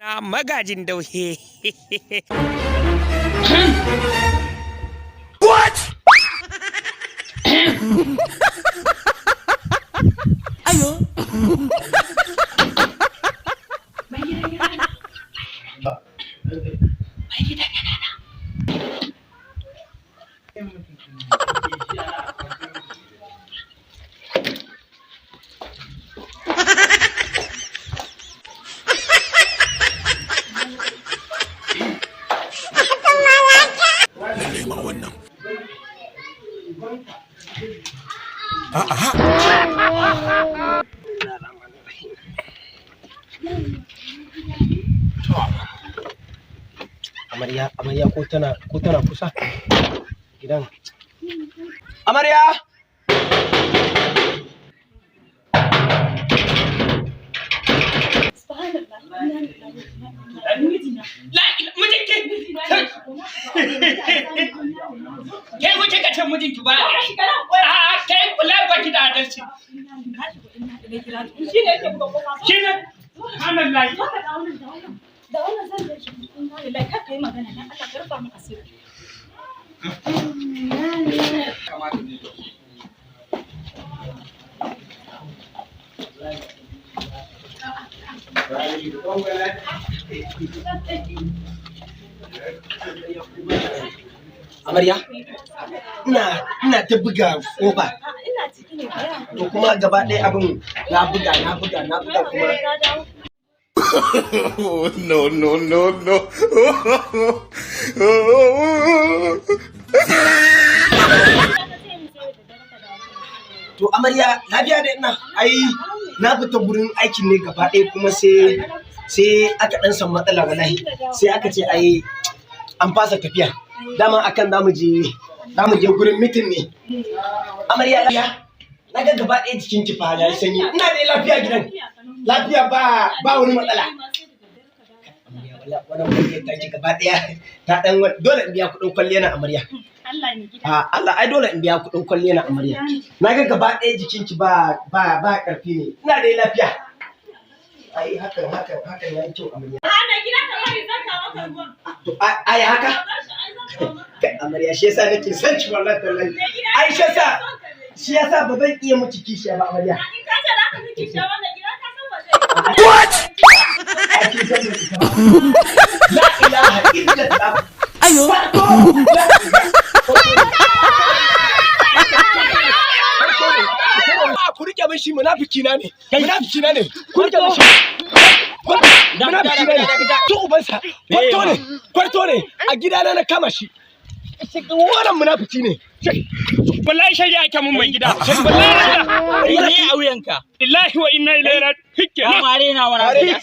Na magajin daushe. What? Ayo. Amarya ko tana kusa gidan. Amarya! Kai kuke ka ce mijinki ba a kai kula ba ki da adalci. Shi ne subhanallahi. Da wannan zan da shi wallahi kar kai magana dan Allah karfa mu asiri. Amarya, ina ta buga kofa. Ina ciki ne baya. To kuma gaba ɗaya abin na buga kuma. No. To amarya, lafiya da ina na fita gurin aikin ne gaba ɗaya kuma sai aka ɗan samu matsala wallahi. Sai aka ce an fasa tafiya. Dama akan zamu je gurin mitin ne. Amarya lafiya? Na ga gaba ɗaya jikin ki fa ya sanyi. Ina da lafiya gidan. Lafiya ba wani matsala. Wannan kwalliyar ta ci gaba ɗaya ta ɗan dole in biya kuɗin kwalliya na amarya. Allah ne gida. Allah ai dole in biya kuɗin kwalliya na amarya. Na ga gaba ɗaya jikin ki ba ƙarfi ne. Ina da lafiya. Ai hakan ya yi kyau amarya. Ana gida ka bari zan kawo maka ruwan. To ai haka? Kai amarya shi yasa nake son ki wallahi tallahi. Ai shi yasa ba zan iya miki kishiya ba amarya. In ka ce za ka miki kishiya wannan gida ka san ba zai. What? La ilaha illallah. Ayo. Ku rike min shi munafiki na ne. Ku rike min shi. Munafiki na ne. To ubansa. Kwarto ne. A gidana na kama shi. Wannan munafiki ne. Wallahi shari'a ake mun mai gida. Wallahi ne a wuyanka. Billahi wa inna ilaihi raji'un. Amare na wani